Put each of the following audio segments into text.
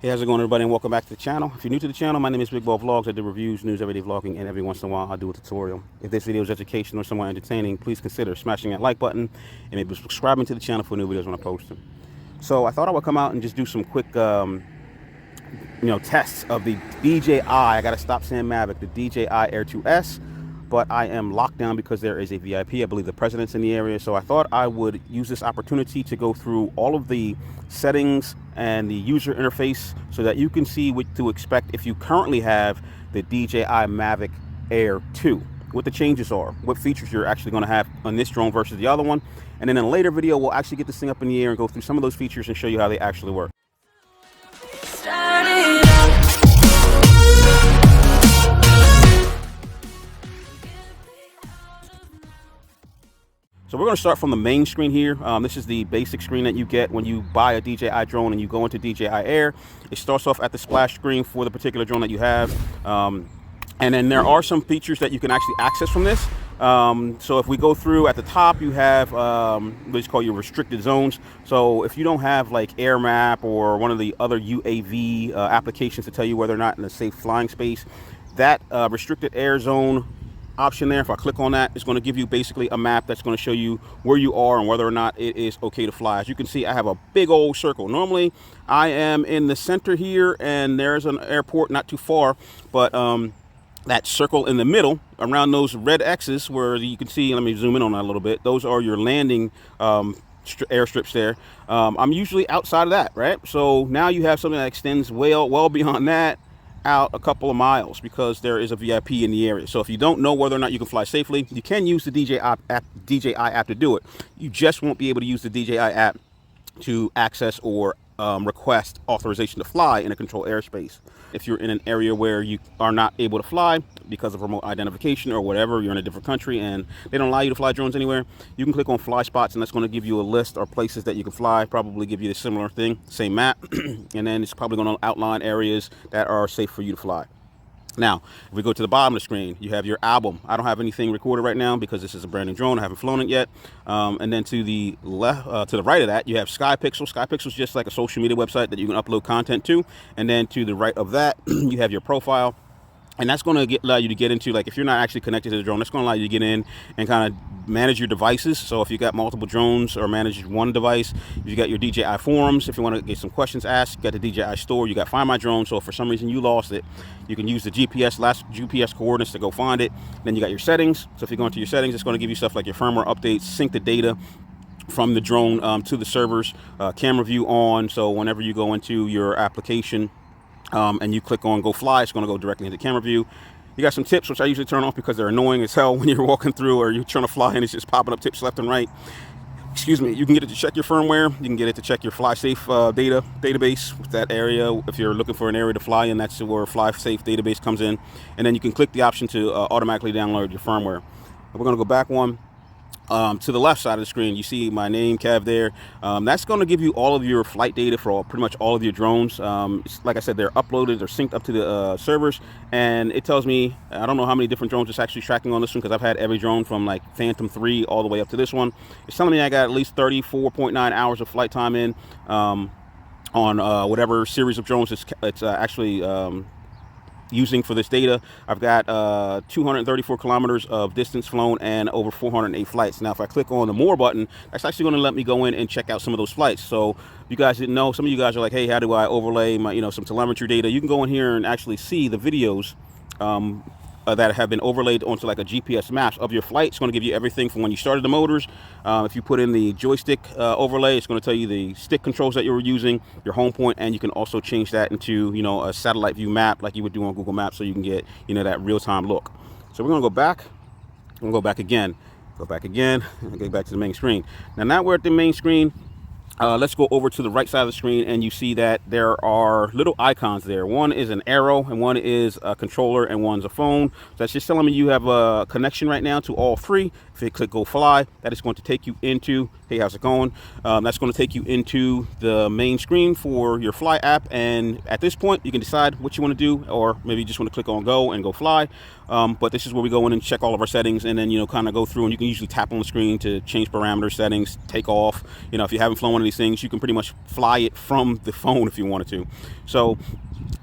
Hey, how's it going, everybody, and welcome back to the channel. If you're new to the channel, my name is Big Ball Vlogs. I do reviews, news, everyday vlogging, and every once in a while I do a tutorial. If this video is educational or somewhat entertaining, please consider smashing that like button and maybe subscribing to the channel for new videos when I post them. So I thought I would come out and just do some quick tests of the DJI. I got to stop saying Mavic, the DJI Air 2S, but I am locked down because there is a VIP. I believe the president's in the area, so I thought I would use this opportunity to go through all of the settings and the user interface so that you can see what to expect if you currently have the DJI Mavic Air 2, what the changes are, what features you're actually going to have on this drone versus the other one. And then in a later video, we'll actually get this thing up in the air and go through some of those features and show you how they actually work. So we're going to start from the main screen here. This is the basic screen that you get when you buy a DJI drone and you go into DJI Air. It starts off at the splash screen for the particular drone that you have. And then there are some features that you can actually access from this. So if we go through at the top, you have what's called your restricted zones. So if you don't have like Air Map or one of the other UAV applications to tell you whether or not in a safe flying space, that restricted air zone option there, if I click on that, it's going to give you basically a map that's going to show you where you are and whether or not it is okay to fly. As you can see, I have a big old circle. Normally I am in the center here and there's an airport not too far, but that circle in the middle around those red X's where you can see, let me zoom in on that a little bit, those are your landing airstrips there. I'm usually outside of that, right? So now you have something that extends well beyond that, out a couple of miles, because there is a VIP in the area. So if you don't know whether or not you can fly safely, you can use the DJI app to do it. You just won't be able to use the DJI app to access or request authorization to fly in a controlled airspace. If you're in an area where you are not able to fly because of remote identification or whatever, you're in a different country and they don't allow you to fly drones anywhere, you can click on fly spots and that's going to give you a list or places that you can fly, probably give you the similar thing, same map, and then it's probably going to outline areas that are safe for you to fly. Now, if we go to the bottom of the screen, you have your album. I don't have anything recorded right now because this is a brand new drone. I haven't flown it yet. And then to the left, to the right of that, you have SkyPixel. SkyPixel is just like a social media website that you can upload content to. And then to the right of that, you have your profile. And that's going to allow you to get into, like, if you're not actually connected to the drone, that's going to allow you to get in and kind of manage your devices. So if you got multiple drones or manage one device, you got your DJI forums. If you want to get some questions asked, you got the DJI store. You got Find My Drone. So if for some reason you lost it, you can use the last GPS coordinates to go find it. Then you got your settings. So if you go into your settings, it's going to give you stuff like your firmware updates, sync the data from the drone to the servers, camera view on. So whenever you go into your application, and you click on go fly, it's going to go directly into camera view. You got some tips, which I usually turn off because they're annoying as hell when you're walking through or you're trying to fly and it's just popping up tips left and right. Excuse me. You can get it to check your firmware. You can get it to check your fly safe database with that area. If you're looking for an area to fly in, that's where fly safe database comes in. And then you can click the option to automatically download your firmware. We're going to go back one. To the left side of the screen, you see my name, Kev, there. That's going to give you all of your flight data for pretty much all of your drones. Like I said, they're uploaded, they're synced up to the servers, and it tells me, I don't know how many different drones it's actually tracking on this one because I've had every drone from like Phantom 3 all the way up to this one. It's telling me I got at least 34.9 hours of flight time in on whatever series of drones it's actually using for this data. I've got 234 kilometers of distance flown and over 408 flights. Now, if I click on the more button, that's actually going to let me go in and check out some of those flights. So if you guys didn't know, some of you guys are like, hey, how do I overlay my, some telemetry data? You can go in here and actually see the videos that have been overlaid onto like a GPS maps of your flight. It's going to give you everything from when you started the motors. If you put in the joystick overlay, it's going to tell you the stick controls that you were using, your home point, and you can also change that into, a satellite view map like you would do on Google Maps, so you can get, that real-time look. So we're going to go back. I'm going to go back again, and get back to the main screen. Now we're at the main screen. Let's go over to the right side of the screen, and you see that there are little icons there. One is an arrow, and one is a controller, and one's a phone. So that's just telling me you have a connection right now to all three. If you click go fly, that is going to take you into, hey, how's it going? That's going to take you into the main screen for your fly app. And at this point, you can decide what you want to do, or maybe you just want to click on go and go fly. But this is where we go in and check all of our settings, and then, kind of go through, and you can usually tap on the screen to change parameter settings, take off. If you haven't flown one of these things, you can pretty much fly it from the phone if you wanted to. So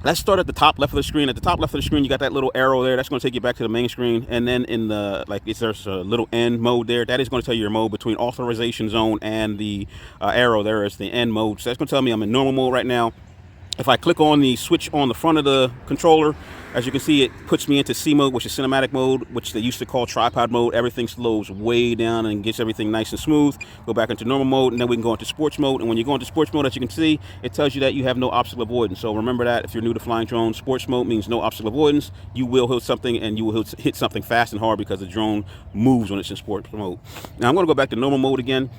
let's start at the top left of the screen. At the top left of the screen, you got that little arrow there. That's going to take you back to the main screen. And then in the, there's a little end mode there. That is going to tell you your mode between authorization zone and the arrow there is the end mode. So that's going to tell me I'm in normal mode right now. If I click on the switch on the front of the controller, as you can see, it puts me into C mode, which is cinematic mode, which they used to call tripod mode. Everything slows way down and gets everything nice and smooth. Go back into normal mode, and then we can go into sports mode. And when you go into sports mode, as you can see, it tells you that you have no obstacle avoidance. So remember that if you're new to flying drones, sports mode means no obstacle avoidance. You will hit something, and you will hit something fast and hard because the drone moves when it's in sports mode. Now I'm going to go back to normal mode again.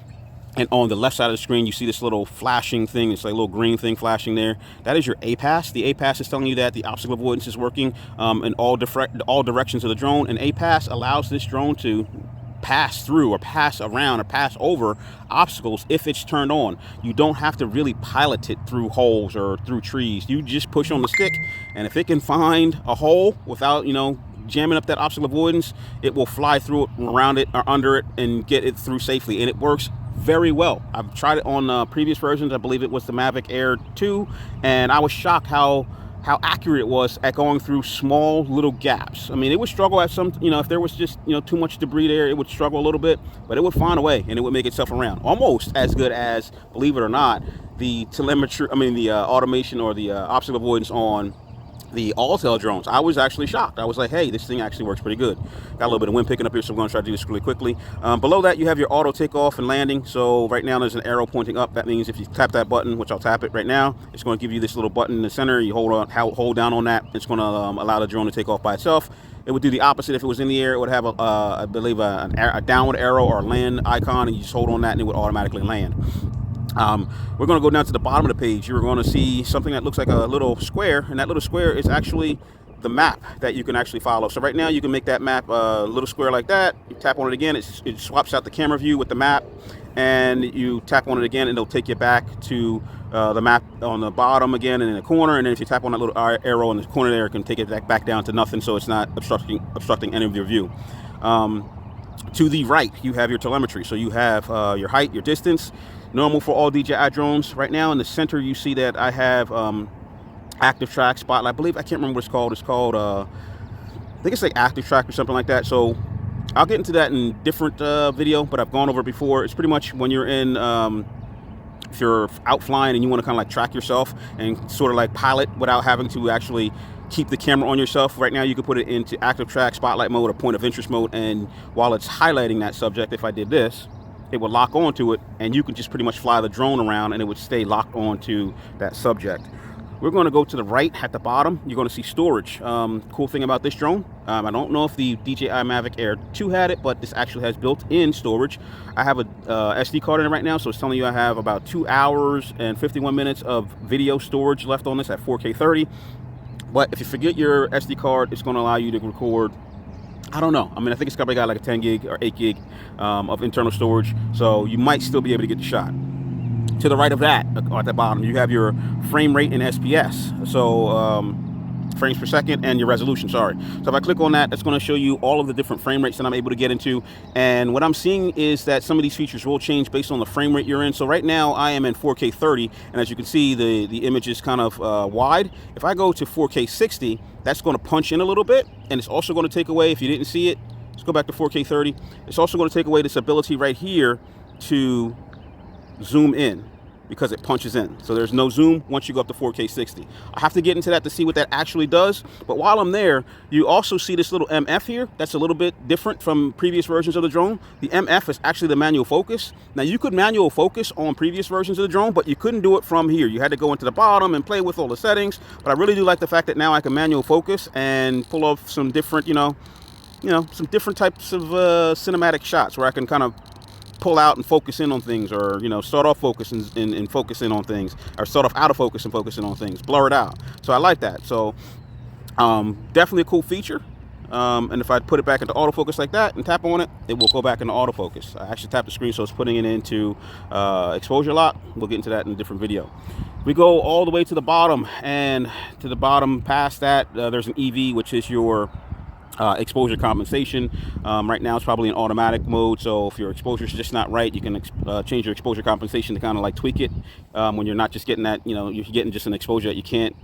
And on the left side of the screen, you see this little flashing thing. It's like a little green thing flashing there. That is your APAS. The APAS is telling you that the obstacle avoidance is working in all directions of the drone. And APAS allows this drone to pass through or pass around or pass over obstacles if it's turned on. You don't have to really pilot it through holes or through trees. You just push on the stick, and if it can find a hole without, jamming up that obstacle avoidance, it will fly through it, around it, or under it, and get it through safely. And it works very well. I've tried it on previous versions. I believe it was the Mavic Air 2, and I was shocked how accurate it was at going through small little gaps. I mean, it would struggle at some, if there was just, too much debris there, it would struggle a little bit, but it would find a way and it would make itself around. Almost as good as, believe it or not, the telemetry, the automation or the obstacle avoidance on the Autel drones. I was actually shocked. I was like, hey, this thing actually works pretty good. Got a little bit of wind picking up here, so I'm going to try to do this really quickly. Below that, you have your auto takeoff and landing. So right now there's an arrow pointing up. That means if you tap that button, which I'll tap it right now, it's going to give you this little button in the center. You hold down on that. It's going to allow the drone to take off by itself. It would do the opposite. If it was in the air, it would have I believe a downward arrow or a land icon, and you just hold on that and it would automatically land. We're going to go down to the bottom of the page. You're going to see something that looks like a little square, and that little square is actually the map that you can actually follow. So right now you can make that map a little square like that. You tap on it again, it swaps out the camera view with the map, and you tap on it again and it'll take you back to the map on the bottom again and in the corner. And then if you tap on that little arrow in the corner there, it can take it back down to nothing, so it's not obstructing any of your view. To the right, you have your telemetry. So you have your height, your distance, normal for all DJI drones. Right now in the center, you see that I have active track, spotlight. I believe, I can't remember what it's called. It's called, I think it's like active track or something like that. So I'll get into that in different video, but I've gone over it before. It's pretty much when you're in, if you're out flying and you want to kind of like track yourself and sort of like pilot without having to actually keep the camera on yourself. Right now you can put it into active track, spotlight mode, or point of interest mode, and while it's highlighting that subject, if I did this, it would lock onto it, and you can just pretty much fly the drone around and it would stay locked onto that subject. We're going to go to the right at the bottom. You're going to see storage. Cool thing about this drone, I don't know if the DJI Mavic Air 2 had it, but this actually has built-in storage. I have a SD card in it right now, so it's telling you I have about 2 hours and 51 minutes of video storage left on this at 4K 30. But if you forget your SD card, it's going to allow you to record, I don't know. I think it's probably got like a 10 gig or 8 gig of internal storage, so you might still be able to get the shot. To the right of that, at the bottom, you have your frame rate and SPS. So frames per second and your resolution, sorry. So if I click on that, it's going to show you all of the different frame rates that I'm able to get into. And what I'm seeing is that some of these features will change based on the frame rate you're in. So right now I am in 4K 30, and as you can see, the image is kind of wide. If I go to 4K 60, that's going to punch in a little bit, and it's also going to take away, if you didn't see it, let's go back to 4K 30. It's also going to take away this ability right here to zoom in, because it punches in. So there's no zoom once you go up to 4K 60. I have to get into that to see what that actually does. But while I'm there, you also see this little MF here. That's a little bit different from previous versions of the drone. The MF is actually the manual focus. Now you could manual focus on previous versions of the drone, but you couldn't do it from here. You had to go into the bottom and play with all the settings. But I really do like the fact that now I can manual focus and pull off some different, some different types of cinematic shots where I can kind of pull out and focus in on things, or start off focusing and focus in on things, or start off out of focus and focusing on things, blur it out. So I like that. So definitely a cool feature. And if I put it back into autofocus like that and tap on it, it will go back into autofocus. I actually tapped the screen, so it's putting it into exposure lock. We'll get into that in a different video. We go all the way to the bottom, and to the bottom past that, there's an EV, which is your exposure compensation. Right now it's probably in automatic mode, so if your exposure is just not right, you can change your exposure compensation to kind of like tweak it when you're not just getting that, you're getting just an exposure that you can't,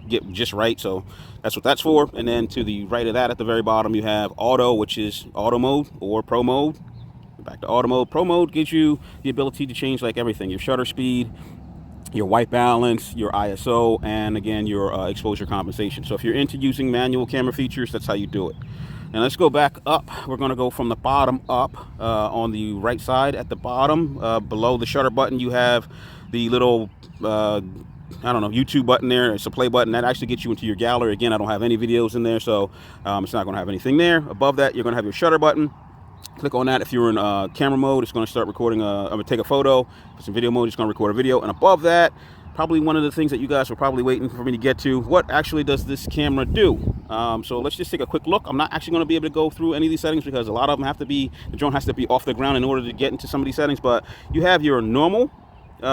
get just right. So that's what that's for. And then to the right of that, at the very bottom, you have auto, which is auto mode or pro mode. Back to auto mode. Pro mode gives you the ability to change like everything: your shutter speed, your white balance, your ISO, and again your exposure compensation. So if you're into using manual camera features, that's how you do it. Now let's go back up. We're going to go from the bottom up. On the right side at the bottom, below the shutter button, you have the little I don't know, YouTube button there. It's a play button that actually gets you into your gallery. Again, I don't have any videos in there, so it's not going to have anything there. Above that, you're going to have your shutter button. Click on that. If you're in camera mode, it's going to start recording. I'm going to take a photo. If it's in video mode, it's going to record a video. And above that, probably one of the things that you guys were probably waiting for me to get to, what actually does this camera do? So let's just take a quick look. I'm not actually going to be able to go through any of these settings because a lot of them have to be, the drone has to be off the ground in order to get into some of these settings. But you have your normal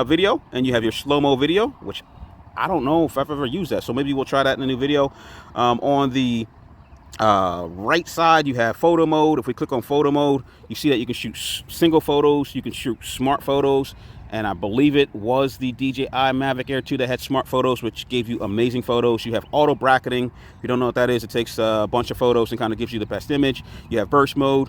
video and you have your slow-mo video, which I don't know if I've ever used that. So maybe we'll try that in a new video. On the right side, you have photo mode. If we click on photo mode, you see that you can shoot single photos, you can shoot smart photos, and I believe it was the DJI Mavic Air 2 that had smart photos, which gave you amazing photos. You have auto bracketing. If you don't know what that is, it takes a bunch of photos and kind of gives you the best image. You have burst mode.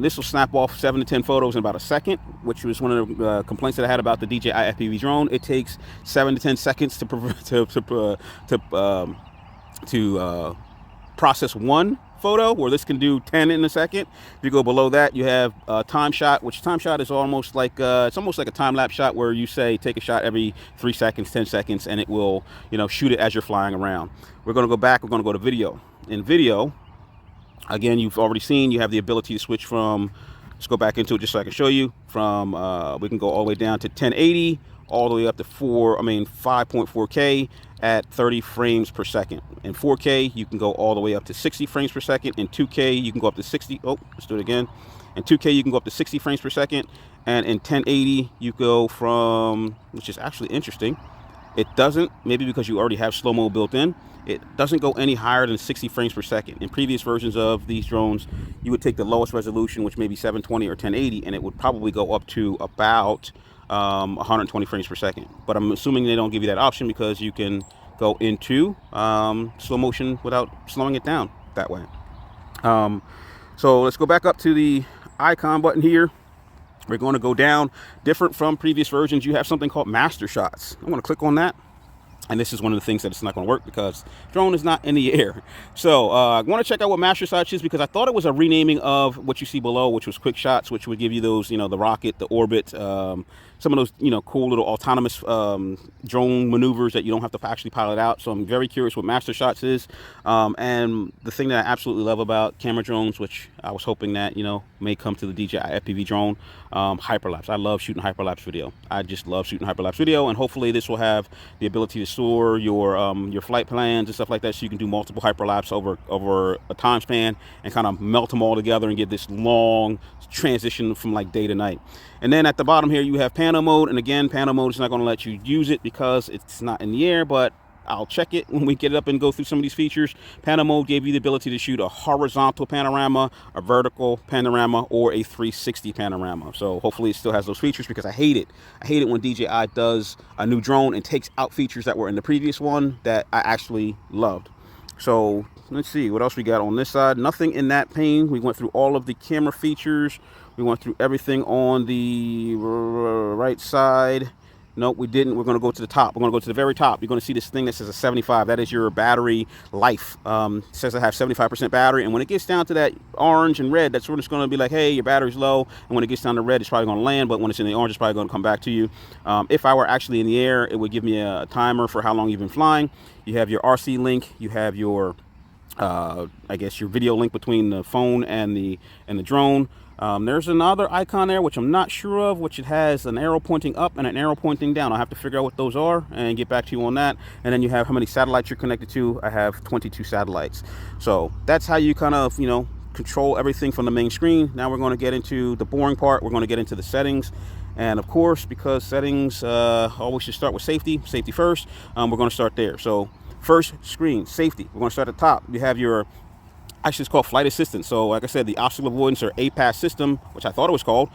This will snap off 7 to 10 photos in about a second, which was one of the complaints that I had about the DJI FPV drone. It takes 7 to 10 seconds to process one photo, where this can do 10 in a second. If you go below that, you have time shot, which time shot is almost like it's almost like a time-lapse shot, where you say take a shot every 3 seconds, 10 seconds, and it will shoot it as you're flying around. We're going to go back. We're going to go to video. In video, again, you've already seen you have the ability to switch from, let's go back into it just so I can show you, from we can go all the way down to 1080 all the way up to 5.4K at 30 frames per second. In 4K, you can go all the way up to 60 frames per second. In 2K, you can go up to 60. Oh, let's do it again. In 2K, you can go up to 60 frames per second. And in 1080, you go from, which is actually interesting, it doesn't, maybe because you already have slow-mo built in, it doesn't go any higher than 60 frames per second. In previous versions of these drones, you would take the lowest resolution, which may be 720 or 1080, and it would probably go up to about 120 frames per second. But I'm assuming they don't give you that option because you can go into slow motion without slowing it down that way. So let's go back up to the icon button here. We're going to go down. Different from previous versions, you have something called master shots. I'm going to click on that. And this is one of the things that it's not going to work because drone is not in the air. So I want to check out what master shots is, because I thought it was a renaming of what you see below, which was quick shots, which would give you those, the rocket, the orbit, some of those, cool little autonomous drone maneuvers that you don't have to actually pilot out. So I'm very curious what master shots is. And the thing that I absolutely love about camera drones, which I was hoping that, may come to the DJI FPV drone, hyperlapse. I love shooting hyperlapse video. I just love shooting hyperlapse video, and hopefully this will have the ability to store your flight plans and stuff like that, so you can do multiple hyperlapse over a time span and kind of melt them all together and get this long transition from like day to night. And then at the bottom here, you have pano mode, and again, pano mode is not going to let you use it because it's not in the air, but I'll check it when we get it up and go through some of these features. Pano mode gave you the ability to shoot a horizontal panorama, a vertical panorama, or a 360 panorama. So hopefully it still has those features, because I hate it. I hate it when DJI does a new drone and takes out features that were in the previous one that I actually loved. So let's see what else we got on this side. Nothing in that pane. We went through all of the camera features. We went through everything on the right side. Nope, we didn't. We're going to go to the top. We're going to go to the very top. You're going to see this thing that says a 75. That is your battery life. It says I have 75% battery. And when it gets down to that orange and red, that's when it's going to be like, hey, your battery's low. And when it gets down to red, it's probably going to land. But when it's in the orange, it's probably going to come back to you. If I were actually in the air, it would give me a timer for how long you've been flying. You have your RC link. You have your, I guess, your video link between the phone and the drone. There's another icon there, which I'm not sure of, which it has an arrow pointing up and an arrow pointing down. I'll have to figure out what those are and get back to you on that. And then you have how many satellites you're connected to. I have 22 satellites. So that's how you kind of, control everything from the main screen. Now we're going to get into the boring part. We're going to get into the settings. And of course, because settings always should start with safety first, we're going to start there. So first screen, safety. We're going to start at the top. You have your actually it's called flight assistance. So like I said, the obstacle avoidance or APAS system, which I thought it was called,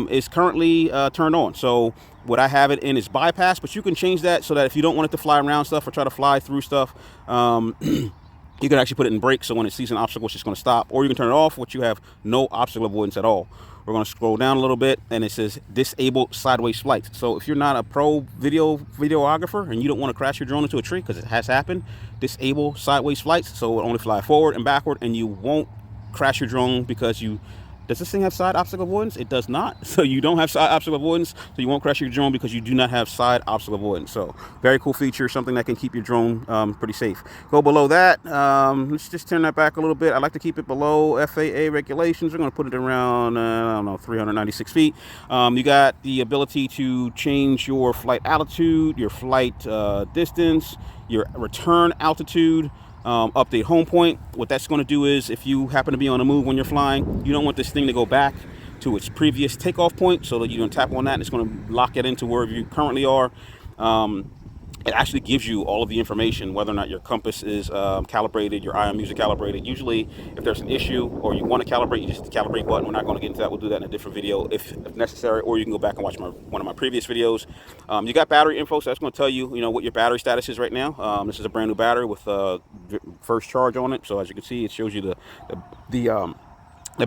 is currently turned on. So what I have it in is bypass, but you can change that so that if you don't want it to fly around stuff or try to fly through stuff, you can actually put it in brake, so when it sees an obstacle, it's just going to stop. Or you can turn it off, which you have no obstacle avoidance at all. We're going to scroll down a little bit, and it says disable sideways flight. So if you're not a pro videographer and you don't want to crash your drone into a tree, because it has happened, disable sideways flights, so it will only fly forward and backward, and you won't crash your drone because you... Does this thing have side obstacle avoidance? It does not. So you don't have side obstacle avoidance, so you won't crash your drone because you do not have side obstacle avoidance. So very cool feature, something that can keep your drone pretty safe. Go below that. Let's just turn that back a little bit. I like to keep it below FAA regulations. We're going to put it around, I don't know, 396 feet. You got the ability to change your flight altitude, your flight distance, your return altitude. Update home point. What that's going to do is, if you happen to be on the move when you're flying, you don't want this thing to go back to its previous takeoff point, so that you're going to tap on that and it's going to lock it into wherever you currently are. It actually gives you all of the information, whether or not your compass is calibrated, your IMUs are calibrated. Usually, if there's an issue or you want to calibrate, you just hit the calibrate button. We're not going to get into that. We'll do that in a different video if necessary, or you can go back and watch one of my previous videos. You got battery info, so that's going to tell you, what your battery status is right now. This is a brand new battery with first charge on it. So as you can see, it shows you the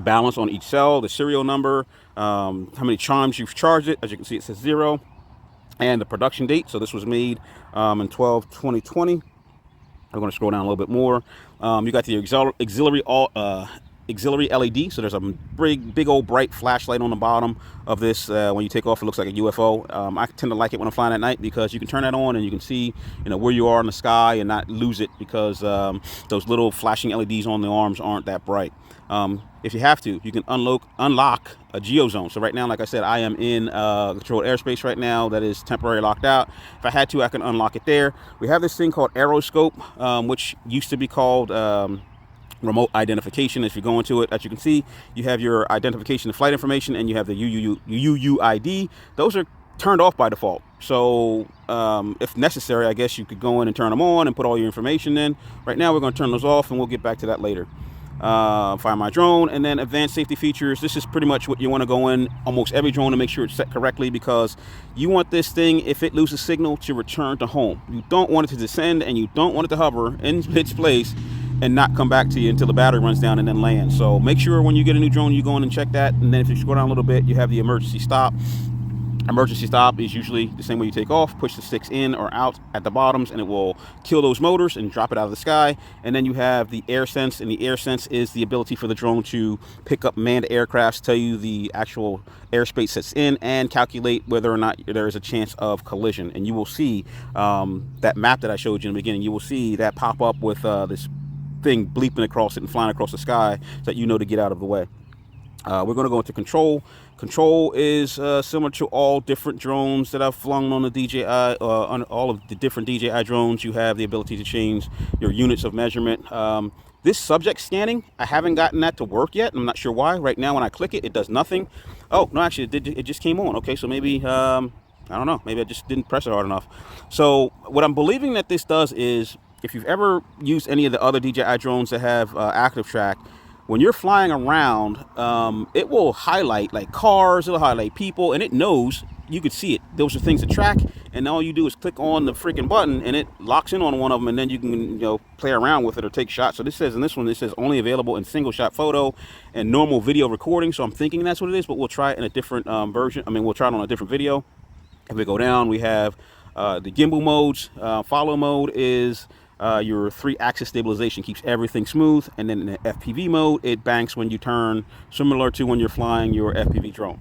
balance on each cell, the serial number, how many times you've charged it. As you can see, it says 0. And the production date. So this was made in 12/2020. We're going to scroll down a little bit more. You got the auxiliary LED. So there's a big old bright flashlight on the bottom of this. When you take off, it looks like a UFO. I tend to like it when I'm flying at night because you can turn that on and you can see where you are in the sky and not lose it, because those little flashing LEDs on the arms aren't that bright. If you have to, you can unlock a geozone. So right now, like I said, I am in controlled airspace right now that is temporarily locked out. If I had to, I can unlock it there. We have this thing called aeroscope, which used to be called remote identification. If you go into it, as you can see, you have your identification and flight information, and you have the UUID. Those are turned off by default. So if necessary, I guess you could go in and turn them on and put all your information in. Right now, we're going to turn those off, and we'll get back to that later. Find my drone, and then advanced safety features. This is pretty much what you want to go in almost every drone to make sure it's set correctly, because you want this thing, if it loses signal, to return to home. You don't want it to descend, and you don't want it to hover in its place and not come back to you until the battery runs down and then land. So make sure when you get a new drone, you go in and check that. And then if you scroll down a little bit, you have the emergency stop. Emergency stop is usually the same way you take off. Push the sticks in or out at the bottoms, and it will kill those motors and drop it out of the sky. And then you have the air sense, and the air sense is the ability for the drone to pick up manned aircrafts, tell you the actual airspace that's in, and calculate whether or not there is a chance of collision. And you will see that map that I showed you in the beginning. You will see that pop up with this thing bleeping across it and flying across the sky, so that you know to get out of the way. We're going to go into control. Control is similar to all different drones that I've flown on the DJI. On all of the different DJI drones, you have the ability to change your units of measurement. This subject scanning, I haven't gotten that to work yet. I'm not sure why. Right now, when I click it, it does nothing. Oh, no, actually, it just came on. Okay, so maybe, I don't know. Maybe I just didn't press it hard enough. So what I'm believing that this does is, if you've ever used any of the other DJI drones that have active track, when you're flying around, it will highlight like cars, it'll highlight people, and it knows, you could see it. Those are things to track, and all you do is click on the freaking button, and it locks in on one of them, and then you can play around with it or take shots. So this says, in this one, this says only available in single shot photo and normal video recording. So I'm thinking that's what it is, but we'll try it in a different version. I mean, we'll try it on a different video. If we go down, we have the gimbal modes. Follow mode is your 3-axis stabilization, keeps everything smooth. And then in the FPV mode, it banks when you turn, similar to when you're flying your FPV drone.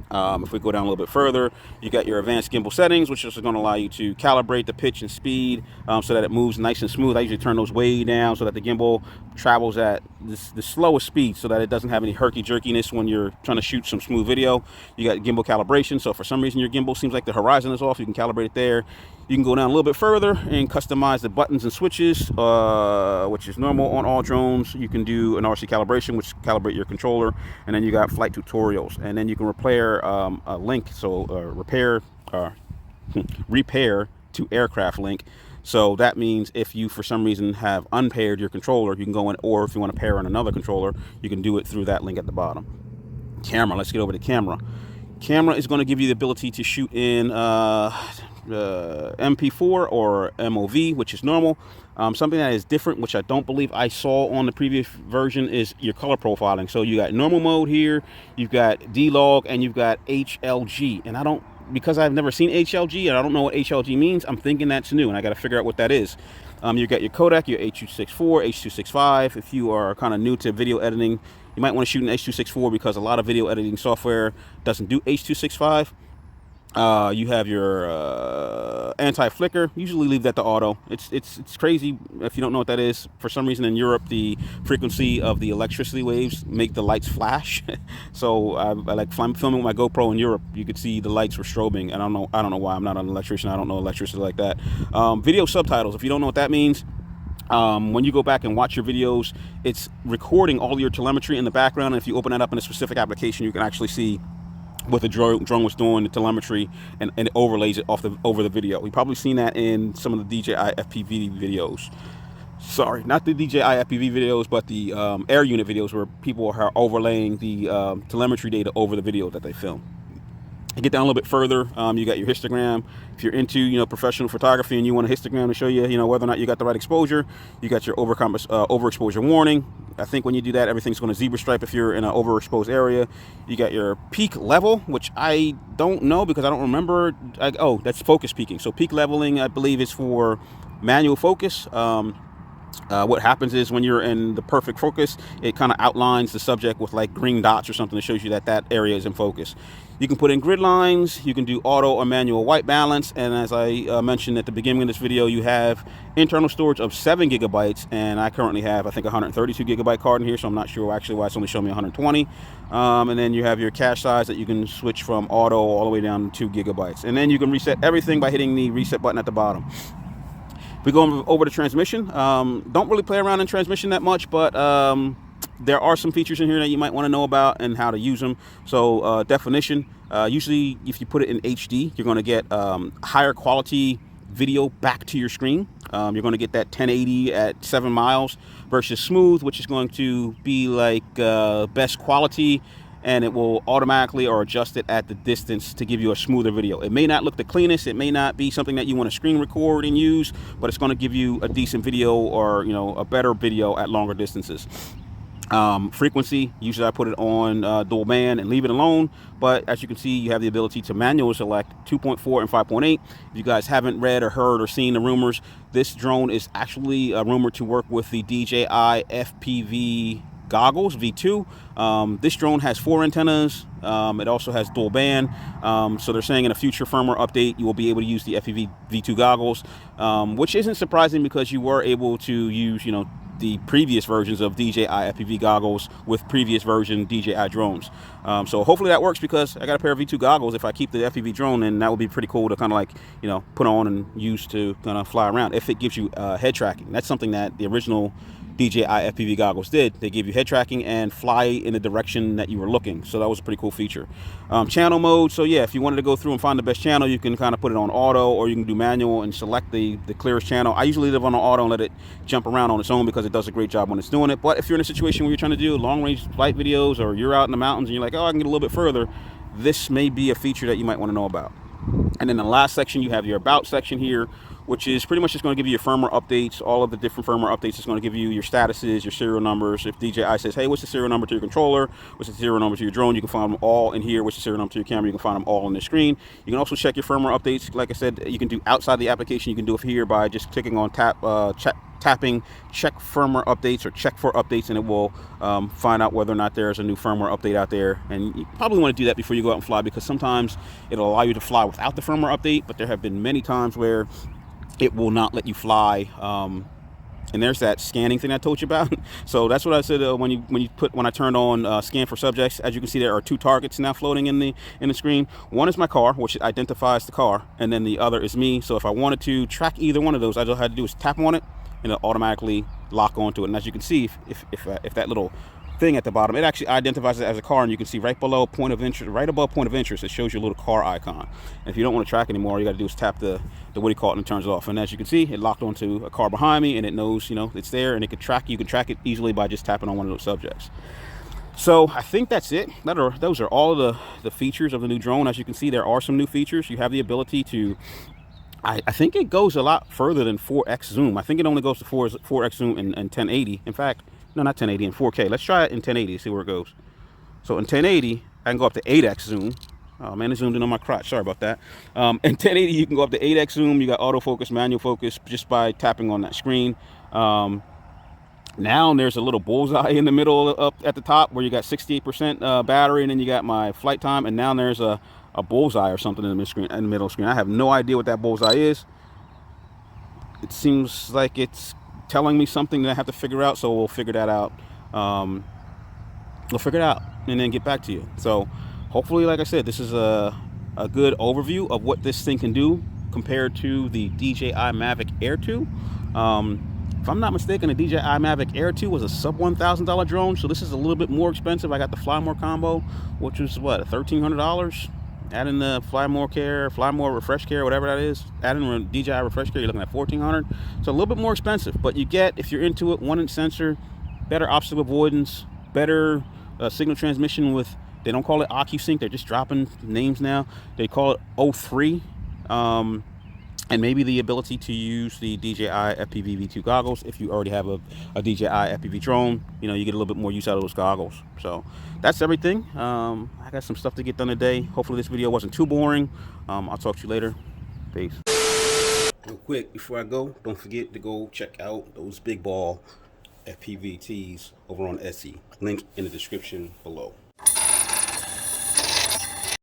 If we go down a little bit further, you got your advanced gimbal settings, which is going to allow you to calibrate the pitch and speed so that it moves nice and smooth. I usually turn those way down so that the gimbal travels at the slowest speed, so that it doesn't have any herky-jerkiness when you're trying to shoot some smooth video. You got gimbal calibration, so for some reason your gimbal seems like the horizon is off, you can calibrate it there. You can go down a little bit further and customize the buttons and switches, which is normal on all drones. You can do an RC calibration, which calibrate your controller, and then you got flight tutorials, and then you can repair a link, so repair to aircraft link. So that means if you for some reason have unpaired your controller, you can go in, or if you want to pair on another controller, you can do it through that link at the bottom. Camera, let's get over to camera. Camera is going to give you the ability to shoot in MP4 or MOV, which is normal. Something that is different, which I don't believe I saw on the previous version, is your color profiling. So you got normal mode here, you've got D-Log, and you've got HLG. And I don't, because I've never seen HLG and I don't know what HLG means, I'm thinking that's new, and I got to figure out what that is. You got your codec, your H.264, H.265. If you are kind of new to video editing, you might want to shoot in H.264 because a lot of video editing software doesn't do H.265. You have your anti-flicker. Usually leave that to auto. It's crazy if you don't know what that is. For some reason in Europe, the frequency of the electricity waves make the lights flash. So I like filming with my GoPro in Europe. You could see the lights were strobing. I don't know why. I'm not an electrician. I don't know electricity like that. Video subtitles. If you don't know what that means, when you go back and watch your videos, it's recording all your telemetry in the background. And if you open that up in a specific application, you can actually see what the drone was doing, the telemetry, and it overlays it over the video. We've probably seen that in some of the DJI FPV videos. Sorry, not the DJI FPV videos, but the air unit videos where people are overlaying the telemetry data over the video that they film. You get down a little bit further, you got your histogram. If you're into professional photography and you want a histogram to show you whether or not you got the right exposure, you got your overexposure warning. I think when you do that, everything's going to zebra stripe if you're in an overexposed area. You got your peak level, which I don't know because I don't remember. Oh, that's focus peaking. So peak leveling, I believe, is for manual focus. What happens is when you're in the perfect focus, it kind of outlines the subject with like green dots or something that shows you that that area is in focus. You can put in grid lines, you can do auto or manual white balance, and as I mentioned at the beginning of this video, you have internal storage of 7 gigabytes, and I currently have, I think, 132 gigabyte card in here, so I'm not sure actually why it's only showing me 120. And then you have your cache size that you can switch from auto all the way down to 2 gigabytes. And then you can reset everything by hitting the reset button at the bottom. If we go over to transmission, don't really play around in transmission that much, but there are some features in here that you might want to know about and how to use them. So definition, usually if you put it in HD, you're going to get higher quality video back to your screen. You're going to get that 1080 at 7 miles versus smooth, which is going to be like best quality, and it will automatically or adjust it at the distance to give you a smoother video. It may not look the cleanest, it may not be something that you want to screen record and use, but it's going to give you a decent video or a better video at longer distances. Frequency, usually I put it on dual band and leave it alone, but as you can see, you have the ability to manually select 2.4 and 5.8. If you guys haven't read or heard or seen the rumors, this drone is actually rumored to work with the DJI FPV goggles V2. This drone has 4 antennas. It also has dual band, so they're saying in a future firmware update you will be able to use the FPV V2 goggles, which isn't surprising because you were able to use the previous versions of DJI FPV goggles with previous version DJI drones. So hopefully that works because I got a pair of V2 goggles if I keep the FPV drone, and that would be pretty cool to kind of like put on and use to kind of fly around if it gives you head tracking. That's something that the original DJI FPV goggles did. They give you head tracking and fly in the direction that you were looking, so that was a pretty cool feature. Channel mode, so yeah, if you wanted to go through and find the best channel, you can kind of put it on auto, or you can do manual and select the clearest channel. I usually leave it on auto and let it jump around on its own because it does a great job when it's doing it. But if you're in a situation where you're trying to do long range flight videos, or you're out in the mountains and you're like, oh, I can get a little bit further, this may be a feature that you might want to know about. And then the last section, you have your about section here, which is pretty much just going to give you your firmware updates, all of the different firmware updates. It's going to give you your statuses, your serial numbers. If DJI says, hey, what's the serial number to your controller? What's the serial number to your drone? You can find them all in here. What's the serial number to your camera? You can find them all on the screen. You can also check your firmware updates. Like I said, you can do outside the application. You can do it here by just clicking on tapping check firmware updates or check for updates, and it will find out whether or not there's a new firmware update out there. And you probably want to do that before you go out and fly, because sometimes it'll allow you to fly without the firmware update, but there have been many times where it will not let you fly, and there's that scanning thing I told you about. So that's what I said when I turned on scan for subjects. As you can see, there are 2 targets now floating in the screen. One is my car, which identifies the car, and then the other is me. So if I wanted to track either one of those, all I had to do is tap on it, and it'll automatically lock onto it. And as you can see, if that little thing at the bottom. It actually identifies it as a car, and you can see right below point of interest, right above point of interest, it shows you a little car icon. And if you don't want to track anymore, all you got to do is tap the what do you call it, and it turns it off. And as you can see, it locked onto a car behind me, and it knows, you know, it's there, and it can track. You can track it easily by just tapping on one of those subjects. So I think that's it. Those are all of the features of the new drone. As you can see, there are some new features. You have the ability to, I think it goes a lot further than 4x zoom. I think it only goes to 4x zoom in 1080. In fact, no, not 1080, in 4K. Let's try it in 1080 to see where it goes. So in 1080, I can go up to 8x zoom. Oh man, it zoomed in on my crotch. Sorry about that. In 1080, you can go up to 8x zoom. You got autofocus, manual focus, just by tapping on that screen. Now there's a little bullseye in the middle up at the top where you got 68% battery, and then you got my flight time, and now there's a bullseye or something in the middle of the screen. I have no idea what that bullseye is. It seems like it's telling me something that I have to figure out, so we'll figure that out. We'll figure it out and then get back to you. So hopefully, like I said, this is a good overview of what this thing can do compared to the DJI Mavic Air 2. If I'm not mistaken, the DJI Mavic Air 2 was a sub $1,000 drone, so this is a little bit more expensive. I got the Fly More combo, which was what, $1,300. Add in the Fly More Care, Fly More Refresh Care, whatever that is. Add in DJI Refresh Care, you're looking at $1,400. So a little bit more expensive, but you get, if you're into it, 1-inch sensor, better obstacle avoidance, better signal transmission with, they don't call it OcuSync, they're just dropping names now. They call it O3. And maybe the ability to use the DJI FPV V2 goggles. If you already have a DJI FPV drone, you know, you get a little bit more use out of those goggles. So that's everything. I got some stuff to get done today. Hopefully this video wasn't too boring. I'll talk to you later. Peace. Real quick, before I go, don't forget to go check out those big ball FPV tees over on Etsy. Link in the description below.